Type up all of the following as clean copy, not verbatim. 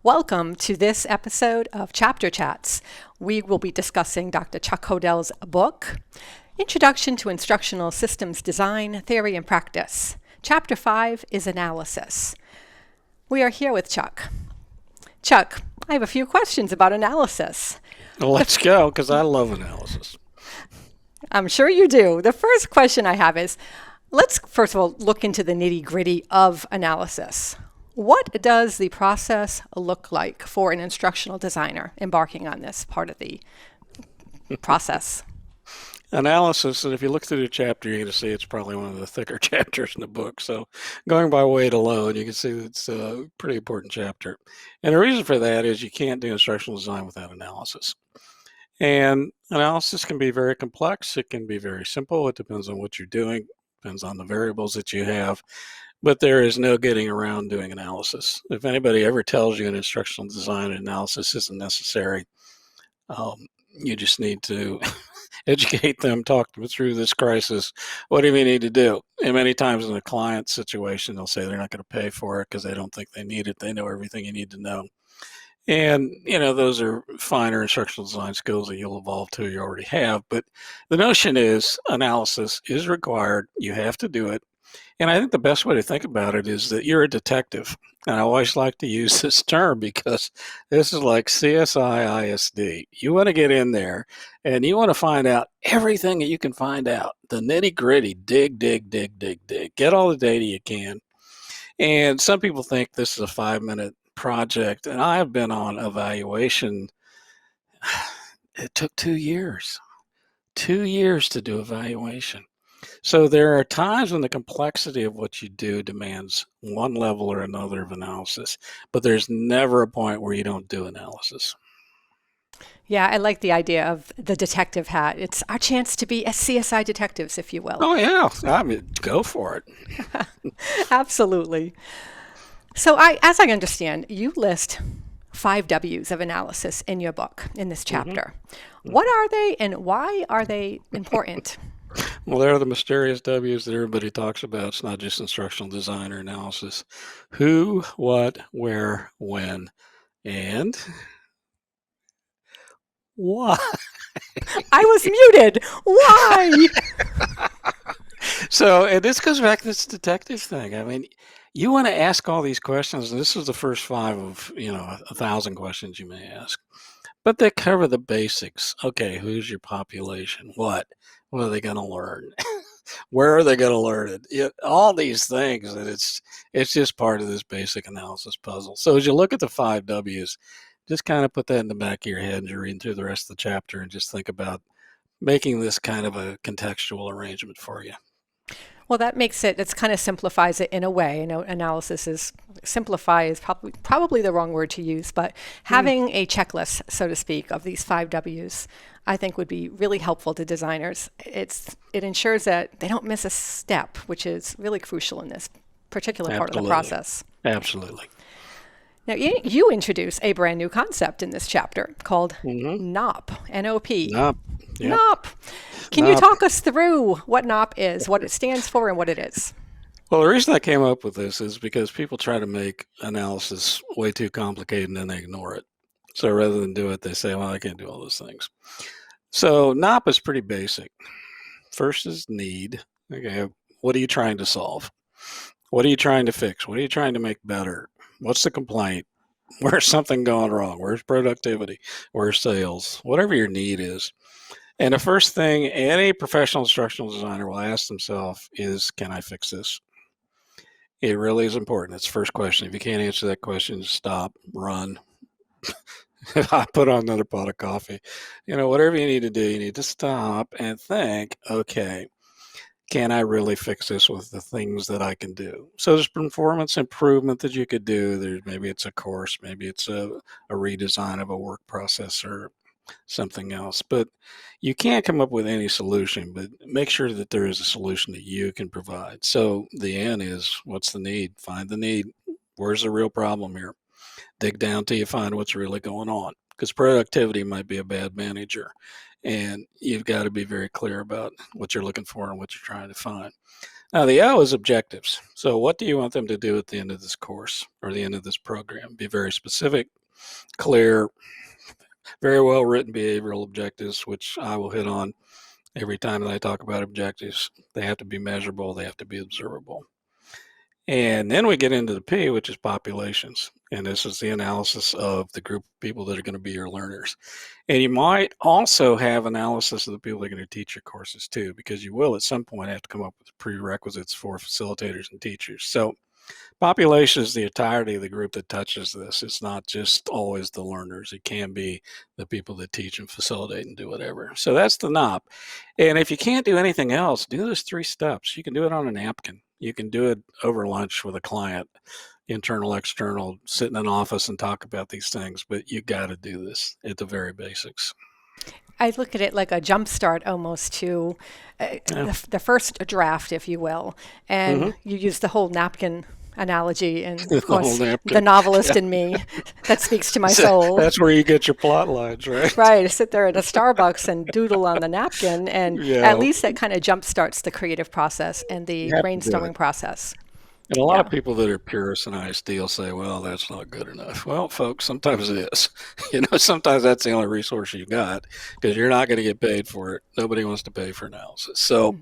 Welcome to this episode of Chapter Chats. We will be discussing Dr. Chuck Hodell's book, Introduction to Instructional Systems Design, Theory and Practice. Chapter 5 is Analysis. We are here with Chuck. Chuck, I have a few questions about analysis. Well, let's go, because I love analysis. I'm sure you do. The first question I have is, let's first of all look into the nitty-gritty of analysis. What does the process look like for an instructional designer embarking on this part of the process? Analysis, and if you look through the chapter, you're going to see it's probably one of the thicker chapters in the book. So going by weight alone, you can see it's a pretty important chapter. And the reason for that is you can't do instructional design without analysis. And analysis can be very complex. It can be very simple. It depends on what you're doing, depends on the variables that you have. But there is no getting around doing analysis. If anybody ever tells you an instructional design analysis isn't necessary, you just need to educate them, talk them through this crisis. What do you need to do? And many times in a client situation, they'll say they're not going to pay for it because they don't think they need it. They know everything you need to know. And, those are finer instructional design skills that you'll evolve to, you already have. But the notion is analysis is required. You have to do it. And I think the best way to think about it is that you're a detective. And I always like to use this term because this is like CSI ISD. You want to get in there and you want to find out everything that you can find out, the nitty gritty, dig, dig, dig, dig, dig, get all the data you can. And some people think this is a 5-minute project. And I have been on evaluation. It took 2 years, 2 years to do evaluation. So there are times when the complexity of what you do demands one level or another of analysis, but there's never a point where you don't do analysis. Yeah, I like the idea of the detective hat. It's our chance to be CSI detectives, if you will. Oh, yeah. I mean, go for it. Absolutely. So as I understand, you list 5 W's of analysis in your book, in this chapter. Mm-hmm. What are they and why are they important? Well, they're the mysterious W's that everybody talks about. It's not just instructional design or analysis. Who, what, where, when, and why. I was muted. Why? So, and this goes back to this detective thing. I mean, you want to ask all these questions. And this is the first 5 of, 1,000 questions you may ask. But they cover the basics. Okay, who's your population? What are they going to learn? Where are they going to learn it? All these things, and it's just part of this basic analysis puzzle. So as you look at the 5 W's, just kind of put that in the back of your head and you're reading through the rest of the chapter and just think about making this kind of a contextual arrangement for you. Well, that makes it kind of simplifies it in a way. I know analysis is probably the wrong word to use, but having a checklist, so to speak, of these 5 W's, I think would be really helpful to designers. It ensures that they don't miss a step, which is really crucial in this particular part of the process. Absolutely. Now, you introduce a brand new concept in this chapter called NOP, N-O-P. NOP. Yep. NOP. Can you talk us through what NOP is, what it stands for, and what it is? Well, the reason I came up with this is because people try to make analysis way too complicated and then they ignore it. So rather than do it, they say, well, I can't do all those things. So NOP is pretty basic. First is need. Okay, what are you trying to solve? What are you trying to fix? What are you trying to make better? What's the complaint? Where's something going wrong? Where's productivity? Where's sales? Whatever your need is. And the first thing any professional instructional designer will ask themselves is, can I fix this? It really is important. It's the first question. If you can't answer that question, stop, run. I put on another pot of coffee. Whatever you need to do, you need to stop and think, okay, can I really fix this with the things that I can do? So there's performance improvement that you could do. Maybe it's a course, maybe it's a redesign of a work process or something else. But you can't come up with any solution, but make sure that there is a solution that you can provide. So the N is, what's the need? Find the need. Where's the real problem here? Dig down till you find what's really going on, because productivity might be a bad manager. And you've got to be very clear about what you're looking for and what you're trying to find. Now, the O is objectives. So, what do you want them to do at the end of this course or the end of this program? Be very specific, clear, very well written behavioral objectives, which I will hit on every time that I talk about objectives. They have to be measurable, they have to be observable. And then we get into the P, which is populations. And this is the analysis of the group of people that are going to be your learners. And you might also have analysis of the people that are going to teach your courses too, because you will at some point have to come up with prerequisites for facilitators and teachers. So population is the entirety of the group that touches this. It's not just always the learners. It can be the people that teach and facilitate and do whatever. So that's the NOP. And if you can't do anything else, do those 3 steps. You can do it on a napkin. You can do it over lunch with a client, internal, external, sit in an office and talk about these things, but you got to do this at the very basics. I look at it like a jump start almost to Yeah. the first draft, if you will. Hmm. And you use the whole napkin analogy. And The of whole course, the napkin. novelist in me, that speaks to my soul. That's where you get your plot lines, right? Right, to sit there at a Starbucks and doodle on the napkin, and at Yeah, least that kind of jump starts the creative process and the you have to do it. brainstorming process. And a lot of Yeah, people that are purists in ISD will say, well, that's not good enough. Well, folks, sometimes it is. Sometimes that's the only resource you got because you're not going to get paid for it. Nobody wants to pay for analysis. So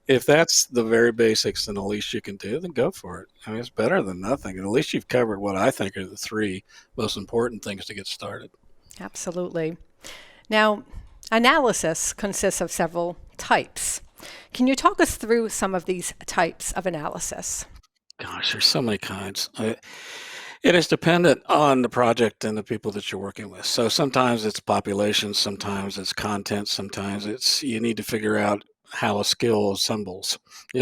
if that's the very basics and the least you can do, then go for it. I mean, it's better than nothing. And at least you've covered what I think are the 3 most important things to get started. absolutely. Now, analysis consists of several types. Can you talk us through some of these types of analysis? Gosh, there's so many kinds. It is dependent on the project and the people that you're working with. So sometimes it's population, sometimes it's content, sometimes it's you need to figure out how a skill assembles.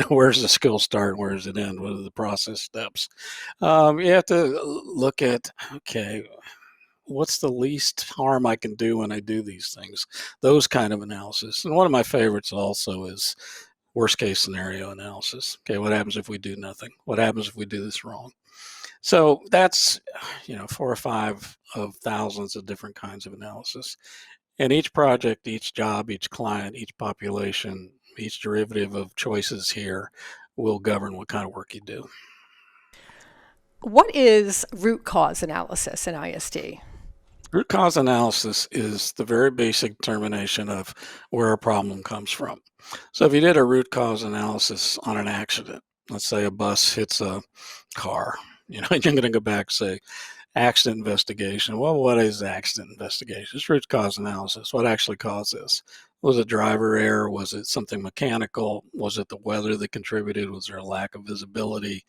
Where's the skill start, where does it end? What are the process steps? You have to look at, okay, what's the least harm I can do when I do these things? Those kind of analysis. And one of my favorites also is worst case scenario analysis. Okay, what happens if we do nothing? What happens if we do this wrong? So that's 4 or 5 of thousands of different kinds of analysis. And each project, each job, each client, each population, each derivative of choices here will govern what kind of work you do. What is root cause analysis in ISD? Root cause analysis is the very basic determination of where a problem comes from. So if you did a root cause analysis on an accident, let's say a bus hits a car, you're going to go back and say, accident investigation. Well, what is accident investigation? It's root cause analysis. What actually caused this? Was it driver error? Was it something mechanical? Was it the weather that contributed? Was there a lack of visibility?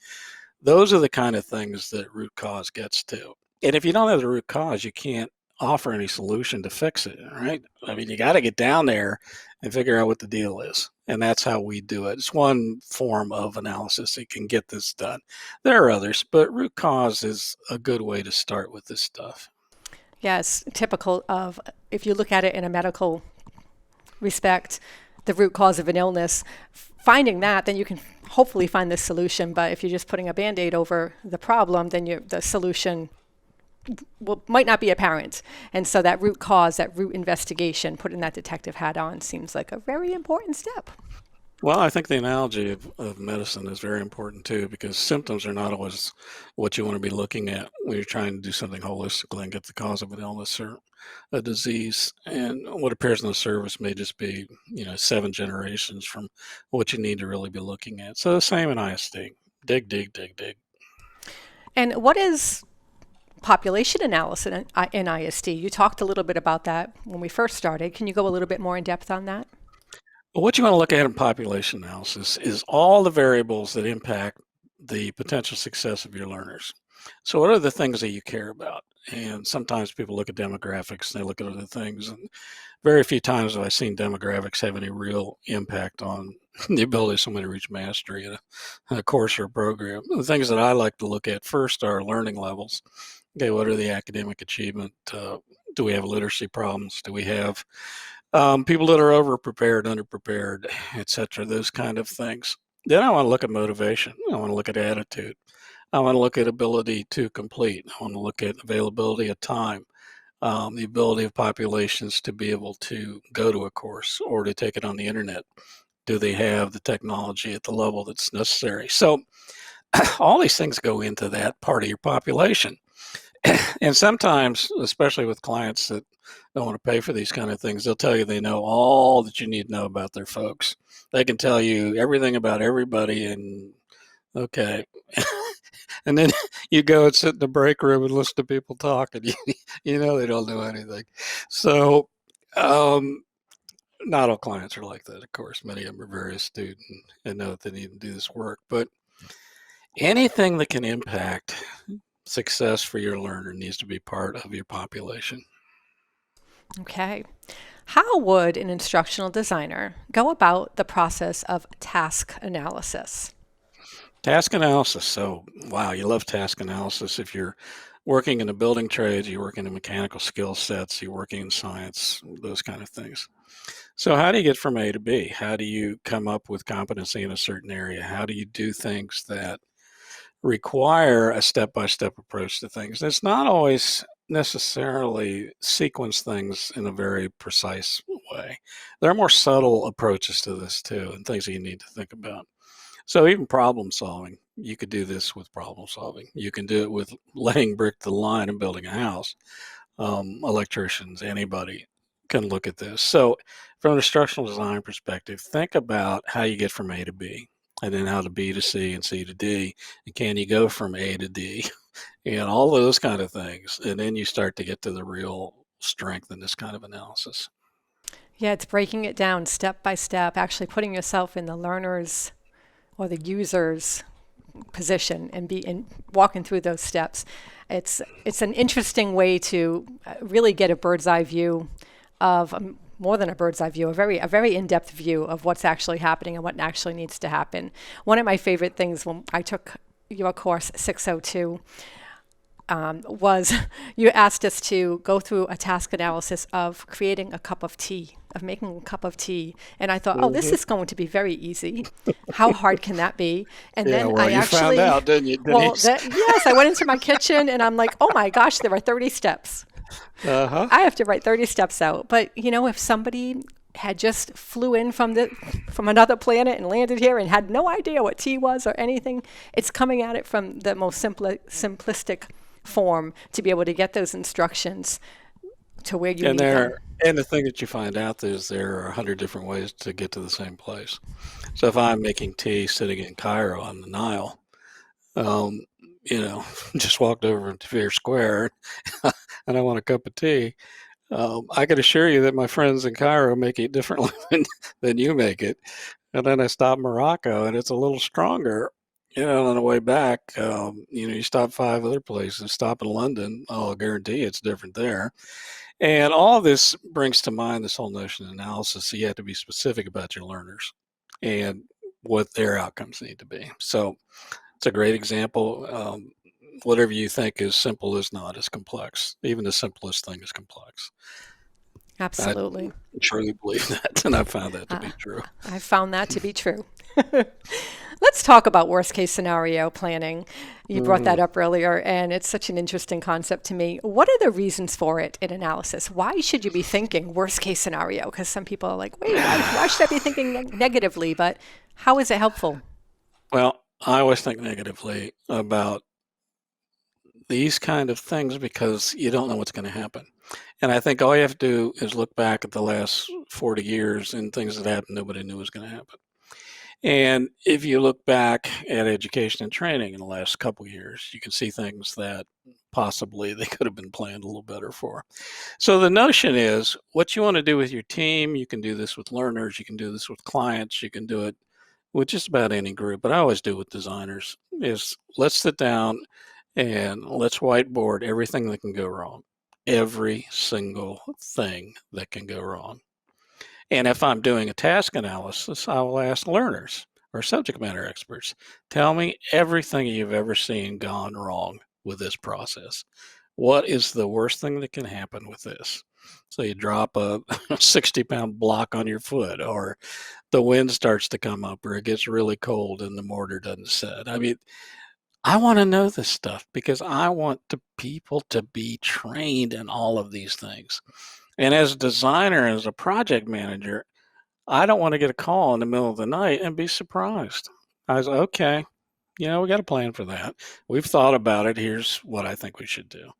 Those are the kind of things that root cause gets to. And if you don't have the root cause, you can't offer any solution to fix it, right? I mean, you got to get down there and figure out what the deal is. And that's how we do it. It's one form of analysis that can get this done. There are others, but root cause is a good way to start with this stuff. Yes, typical of if you look at it in a medical respect, the root cause of an illness, finding that, then you can hopefully find the solution. But if you're just putting a band-aid over the problem, then the solution might not be apparent. And so that root cause, that root investigation, putting that detective hat on seems like a very important step. Well, I think the analogy of medicine is very important too, because symptoms are not always what you want to be looking at when you're trying to do something holistically and get the cause of an illness or a disease. And what appears in the service may just be, 7 generations from what you need to really be looking at. So the same in ISD. Dig, dig, dig, dig. And what is population analysis in ISD? You talked a little bit about that when we first started. Can you go a little bit more in depth on that? Well, what you want to look at in population analysis is all the variables that impact the potential success of your learners. So, what are the things that you care about? And sometimes people look at demographics and they look at other things. And very few times have I seen demographics have any real impact on the ability of somebody to reach mastery in a course or a program. The things that I like to look at first are learning levels. Okay, what are the academic achievement? Do we have literacy problems? Do we have people that are overprepared, underprepared, etc., those kind of things. Then I want to look at motivation. I want to look at attitude. I want to look at ability to complete. I want to look at availability of time, the ability of populations to be able to go to a course or to take it on the internet. Do they have the technology at the level that's necessary? So all these things go into that part of your population. And sometimes, especially with clients that don't want to pay for these kind of things, they'll tell you they know all that you need to know about their folks. They can tell you everything about everybody, and okay. And then you go and sit in the break room and listen to people talk, and you know they don't know anything. So, not all clients are like that, of course. Many of them are very astute and know that they need to do this work. But anything that can impact success for your learner needs to be part of your population. Okay. How would an instructional designer go about the process of task analysis? Task analysis. So, wow, you love task analysis. If you're working in the building trades, you're working in mechanical skill sets, you're working in science, those kind of things. So, how do you get from A to B? How do you come up with competency in a certain area? How do you do things that require a step by step approach to things? It's not always necessarily sequence things in a very precise way. There are more subtle approaches to this too, and things that you need to think about. So even problem solving, you could do this with problem solving. You can do it with laying brick to the line and building a house. Electricians, anybody can look at this. So from an instructional design perspective, think about how you get from A to B, and then how to B to C and C to D. And can you go from A to D? And all those kind of things. And then you start to get to the real strength in this kind of analysis. Yeah, it's breaking it down step by step, actually putting yourself in the learner's or the user's position and be in walking through those steps. It's an interesting way to really get a bird's eye view of more than a bird's eye view, a very in-depth view of what's actually happening and what actually needs to happen. One of my favorite things when I took your course 602 was you asked us to go through a task analysis of creating a cup of tea, of making a cup of tea. And I thought, oh, this Hmm. is going to be very easy. How hard can that be? And Yeah, then well, I you found actually, out, didn't you, well, Denise? yes, I went into my kitchen and I'm like, oh my gosh, there are 30 steps. Uh huh. I have to write 30 steps out. But you know, if somebody had just flew in from another planet and landed here and had no idea what tea was or anything, it's coming at it from the most simplistic form to be able to get those instructions to where you And need them. and the thing that you find out is there are 100 different ways to get to the same place. So if I'm making tea sitting in Cairo on the Nile, um, you know, just walked over to Tahrir Square and I want a cup of tea, I can assure you that my friends in Cairo make it differently than you make it. And then I stop in Morocco and it's a little stronger. You know, on the way back, you stop 5 other places, stop in London. I'll guarantee it's different there. And all of this brings to mind this whole notion of analysis. So you have to be specific about your learners and what their outcomes need to be. So it's a great example. Whatever you think is simple is not as complex. Even the simplest thing is complex. I Absolutely. truly believe that, and I found that to be true. I found that to be true. Let's talk about worst case scenario planning. You brought Mm. that up earlier, and it's such an interesting concept to me. What are the reasons for it in analysis? Why should you be thinking worst case scenario? Because some people are like, wait, why should I be thinking negatively? But how is it helpful? Well, I always think negatively about these kind of things because you don't know what's going to happen. And I think all you have to do is look back at the last 40 years and things that happened nobody knew was going to happen. And if you look back at education and training in the last couple of years, you can see things that possibly they could have been planned a little better for. So the notion is what you want to do with your team, you can do this with learners, you can do this with clients, you can do it with just about any group, but I always do with designers, is let's sit down and let's whiteboard everything that can go wrong. Every single thing that can go wrong. And if I'm doing a task analysis, I will ask learners or subject matter experts, tell me everything you've ever seen gone wrong with this process. What is the worst thing that can happen with this? So you drop a 60-pound block on your foot, or the wind starts to come up, or it gets really cold and the mortar doesn't set. I mean, I want to know this stuff because I want the people to be trained in all of these things. And as a designer, as a project manager, I don't want to get a call in the middle of the night and be surprised. I was like, okay, we got a plan for that. We've thought about it. Here's what I think we should do.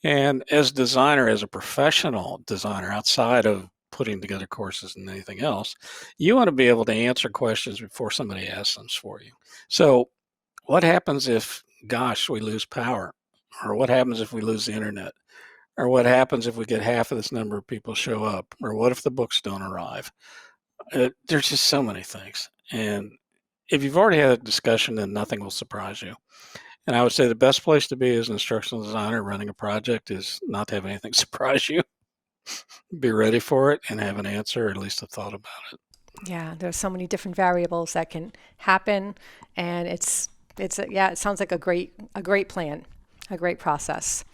And as a designer, as a professional designer, outside of putting together courses and anything else, you want to be able to answer questions before somebody asks them for you. So, what happens if, gosh, we lose power? Or what happens if we lose the internet? Or what happens if we get half of this number of people show up? Or what if the books don't arrive? There's just so many things. And if you've already had a discussion, then nothing will surprise you. And I would say the best place to be as an instructional designer running a project is not to have anything surprise you. Be ready for it and have an answer, or at least a thought about it. Yeah, there's so many different variables that can happen, and yeah, it sounds like a great plan, a great process.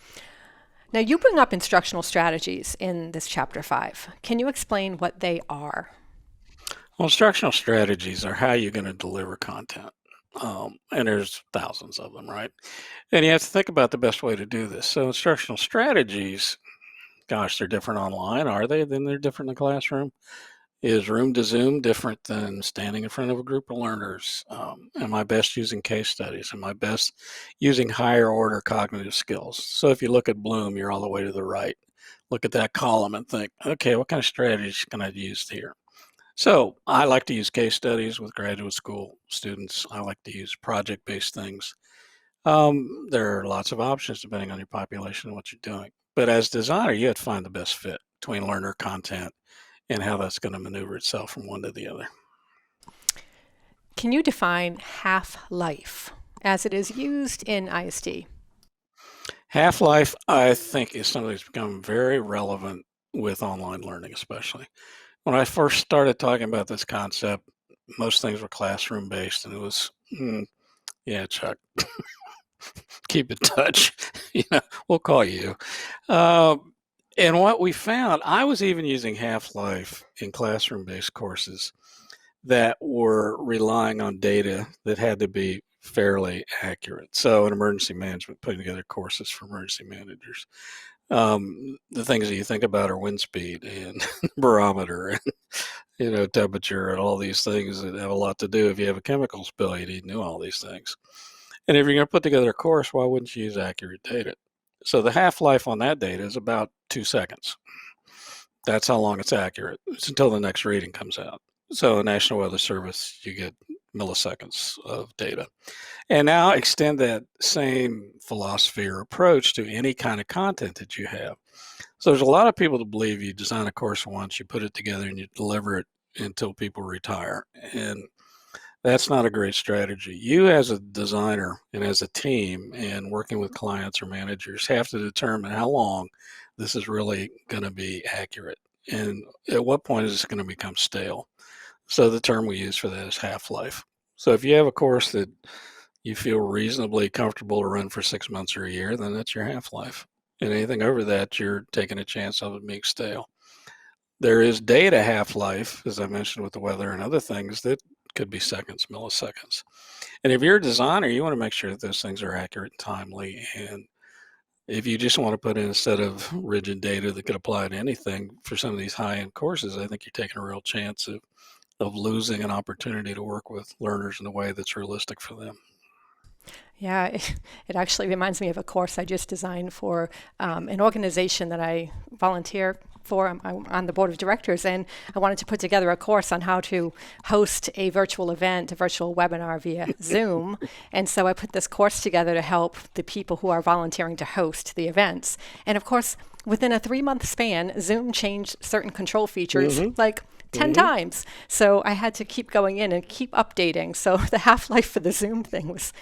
Now, you bring up instructional strategies in this chapter 5. Can you explain what they are? Well, instructional strategies are how you're going to deliver content. And there's thousands of them, right? And you have to think about the best way to do this. So instructional strategies, gosh, they're different online, are they? Then they're different in the classroom. Is Room to Zoom different than standing in front of a group of learners? Am I best using case studies? Am I best using higher order cognitive skills? So if you look at Bloom, you're all the way to the right. Look at that column and think, okay, what kind of strategies can I use here? So I like to use case studies with graduate school students. I like to use project-based things. There are lots of options depending on your population and what you're doing. But as a designer, you have to find the best fit between learner content and how that's going to maneuver itself from one to the other. Can you define half-life as it is used in ISD? Half-life, I think, is something that's become very relevant with online learning, especially. When I first started talking about this concept, most things were classroom based, and it was, yeah, Chuck, keep in touch. We'll call you. And what we found, I was even using Half-Life in classroom based courses that were relying on data that had to be fairly accurate. So, in emergency management, putting together courses for emergency managers. The things that you think about are wind speed and barometer and temperature and all these things that have a lot to do. If you have a chemical spill, you need to know all these things. And if you're going to put together a course, why wouldn't you use accurate data? So the half-life on that data is about 2 seconds. That's how long it's accurate. It's until the next reading comes out. So National Weather Service, you get milliseconds of data. And now extend that same philosophy or approach to any kind of content that you have. So there's a lot of people that believe you design a course once, you put it together, and you deliver it until people retire. And that's not a great strategy. You as a designer and as a team and working with clients or managers have to determine how long this is really going to be accurate. And at what point is it going to become stale? So the term we use for that is half-life. So if you have a course that you feel reasonably comfortable to run for 6 months or a year, then that's your half-life. And anything over that, you're taking a chance of it being stale. There is data half-life, as I mentioned with the weather and other things, that could be seconds, milliseconds. And if you're a designer, you want to make sure that those things are accurate and timely. And if you just want to put in a set of rigid data that could apply to anything for some of these high-end courses, I think you're taking a real chance of losing an opportunity to work with learners in a way that's realistic for them. Yeah, it actually reminds me of a course I just designed for an organization that I volunteer for. I'm on the board of directors, and I wanted to put together a course on how to host a virtual event, a virtual webinar via Zoom. And so I put this course together to help the people who are volunteering to host the events. And of course, within a 3-month span, Zoom changed certain control features like 10 times. So I had to keep going in and keep updating. So the half-life for the Zoom thing was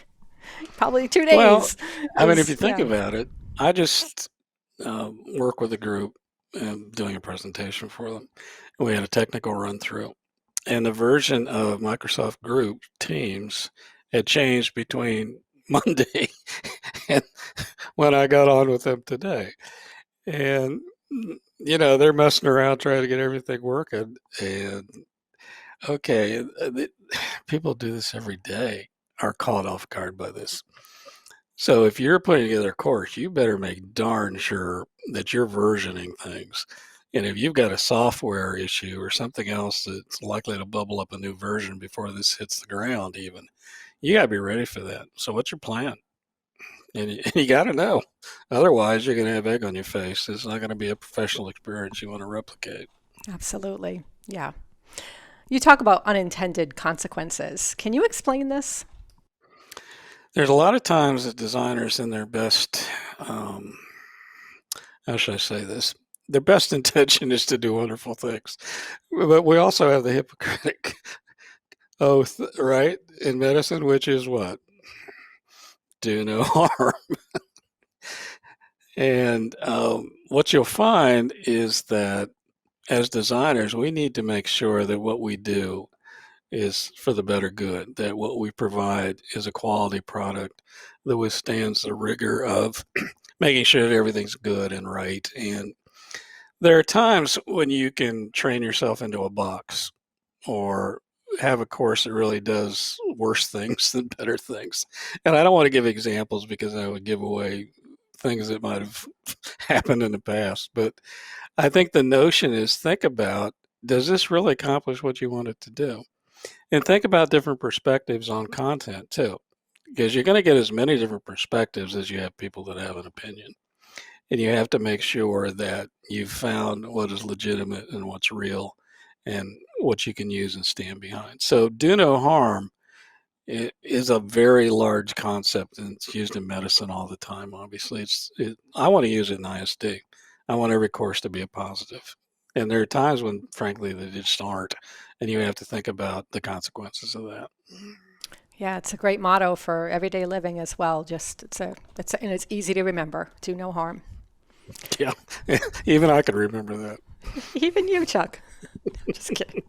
probably 2 days. Well, I mean, if you think about it, I just work with a group doing a presentation for them. We had a technical run through, and the version of Microsoft Group Teams had changed between Monday and when I got on with them today. And, they're messing around trying to get everything working. And, okay, people do this every day, are caught off guard by this. So if you're putting together a course, you better make darn sure that you're versioning things And if you've got a software issue or something else that's likely to bubble up a new version before this hits the ground, even, you got to be ready for that. So, what's your plan? And you got to know. Otherwise, you're going to have egg on your face. It's not going to be a professional experience you want to replicate. Absolutely. Yeah. You talk about unintended consequences. Can you explain this? There's a lot of times that designers in their best, how should I say this? Their best intention is to do wonderful things. But we also have the Hippocratic oath, right, in medicine, which is what? Do no harm. And what you'll find is that as designers, we need to make sure that what we do is for the better good, that what we provide is a quality product that withstands the rigor of making sure that everything's good and right. And there are times when you can train yourself into a box or have a course that really does worse things than better things. And I don't want to give examples because I would give away things that might have happened in the past. But I think the notion is think about, does this really accomplish what you want it to do? And think about different perspectives on content too, because you're going to get as many different perspectives as you have people that have an opinion. And you have to make sure that you've found what is legitimate and what's real and what you can use and stand behind. So, do no harm is a very large concept and it's used in medicine all the time. Obviously, I want to use it in ISD. I want every course to be a positive. And there are times when, frankly, they just aren't. And you have to think about the consequences of that. Yeah, it's a great motto for everyday living as well. Just and it's easy to remember. Do no harm. Yeah, even I could remember that. Even you, Chuck. Just kidding.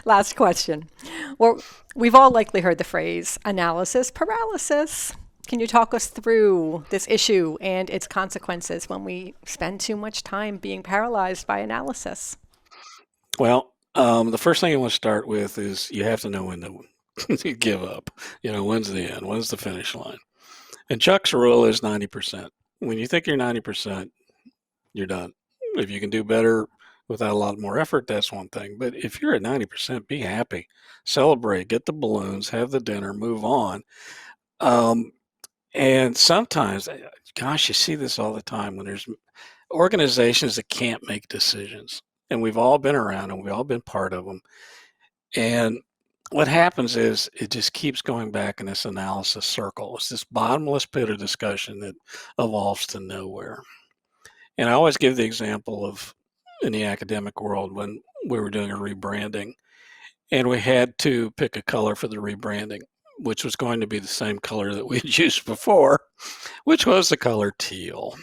Last question. Well, we've all likely heard the phrase analysis paralysis. Can you talk us through this issue and its consequences when we spend too much time being paralyzed by analysis? Well, the first thing you want to start with is you have to know when to give up. When's the end? When's the finish line? And Chuck's rule is 90%. When you think you're 90%, you're done. If you can do better without a lot more effort, that's one thing. But if you're at 90%, be happy, celebrate, get the balloons, have the dinner, move on. And sometimes, gosh, you see this all the time when there's organizations that can't make decisions. And we've all been around and we've all been part of them. And what happens is it just keeps going back in this analysis circle. It's this bottomless pit of discussion that evolves to nowhere. And I always give the example of in the academic world when we were doing a rebranding and we had to pick a color for the rebranding, which was going to be the same color that we had used before, which was the color teal.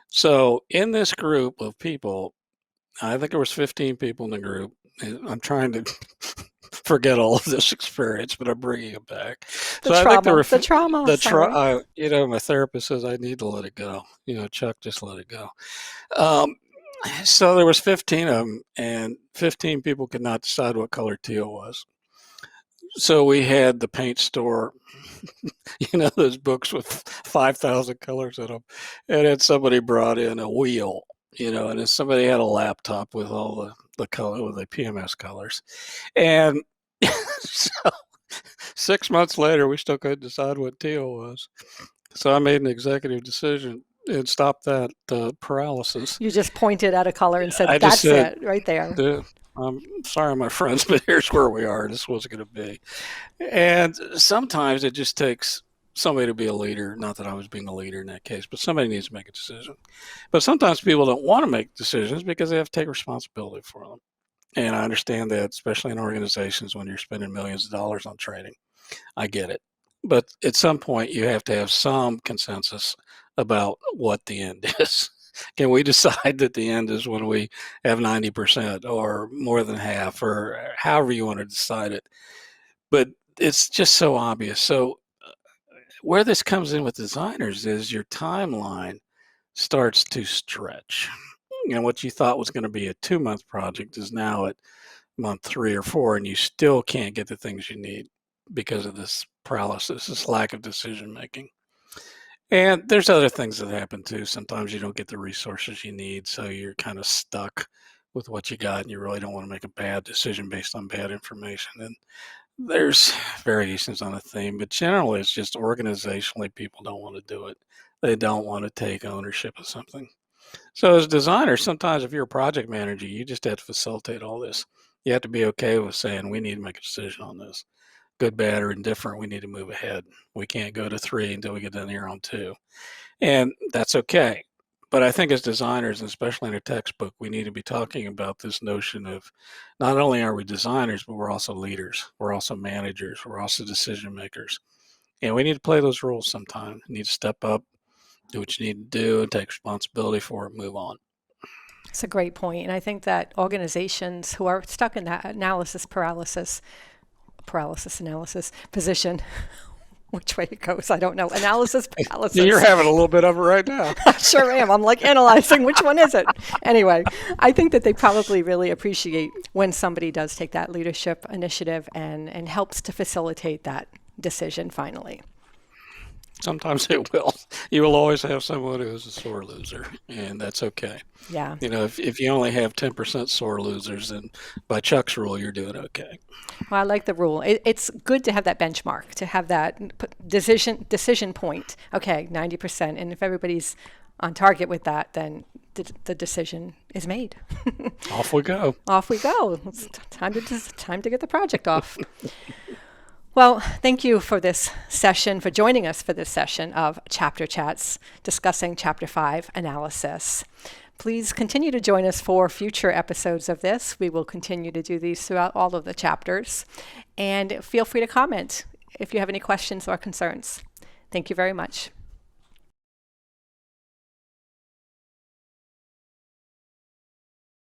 So in this group of people, I think there was 15 people in the group. I'm trying to forget all of this experience, but I'm bringing it back. The so trauma, I think there were the trauma. My therapist says I need to let it go. Chuck, just let it go. So there was 15 of them, and 15 people could not decide what color teal was. So we had the paint store, those books with 5,000 colors in them, and then somebody brought in a wheel. And then somebody had a laptop with all the color with the PMS colors. And so 6 months later, we still couldn't decide what teal was. So I made an executive decision and stopped that paralysis. You just pointed at a color and said, that's it right there. I'm sorry, my friends, but here's where we are. This was going to be. And sometimes it just takes somebody to be a leader. Not that I was being a leader in that case, but somebody needs to make a decision. But sometimes people don't want to make decisions because they have to take responsibility for them. And I understand that, especially in organizations when you're spending millions of dollars on training. I get it. But at some point, you have to have some consensus about what the end is. Can we decide that the end is when we have 90% or more than half or however you want to decide it? But it's just so obvious. So where this comes in with designers is your timeline starts to stretch. And what you thought was going to be a 2-month project is now at month 3 or 4, and you still can't get the things you need because of this paralysis, this lack of decision making. And there's other things that happen too. Sometimes you don't get the resources you need, so you're kind of stuck with what you got, and you really don't want to make a bad decision based on bad information. And there's variations on a theme, but generally it's just organizationally people don't want to do it. They don't want to take ownership of something. So as designers, sometimes if you're a project manager, you just have to facilitate all this. You have to be okay with saying, we need to make a decision on this. Good, bad, or indifferent, we need to move ahead. We can't go to 3 until we get done here on 2. And that's okay. But I think as designers, and especially in a textbook, we need to be talking about this notion of not only are we designers, but we're also leaders. We're also managers. We're also decision makers. And we need to play those roles sometime. You need to step up, do what you need to do, and take responsibility for it, move on. It's a great point. And I think that organizations who are stuck in that paralysis position, which way it goes, I don't know. Analysis paralysis. You're having a little bit of it right now. I sure am. I'm like analyzing which one is it. Anyway, I think that they probably really appreciate when somebody does take that leadership initiative and helps to facilitate that decision finally. Sometimes it will. You will always have someone who's a sore loser, and that's okay. Yeah. If you only have 10% sore losers, then by Chuck's rule, you're doing okay. Well, I like the rule. It's good to have that benchmark, to have that decision point. Okay, 90%. And if everybody's on target with that, then the decision is made. Off we go. Off we go. It's time to get the project off. Well, thank you for this session, for joining us for this session of Chapter Chats, discussing Chapter 5 analysis. Please continue to join us for future episodes of this. We will continue to do these throughout all of the chapters. And feel free to comment if you have any questions or concerns. Thank you very much.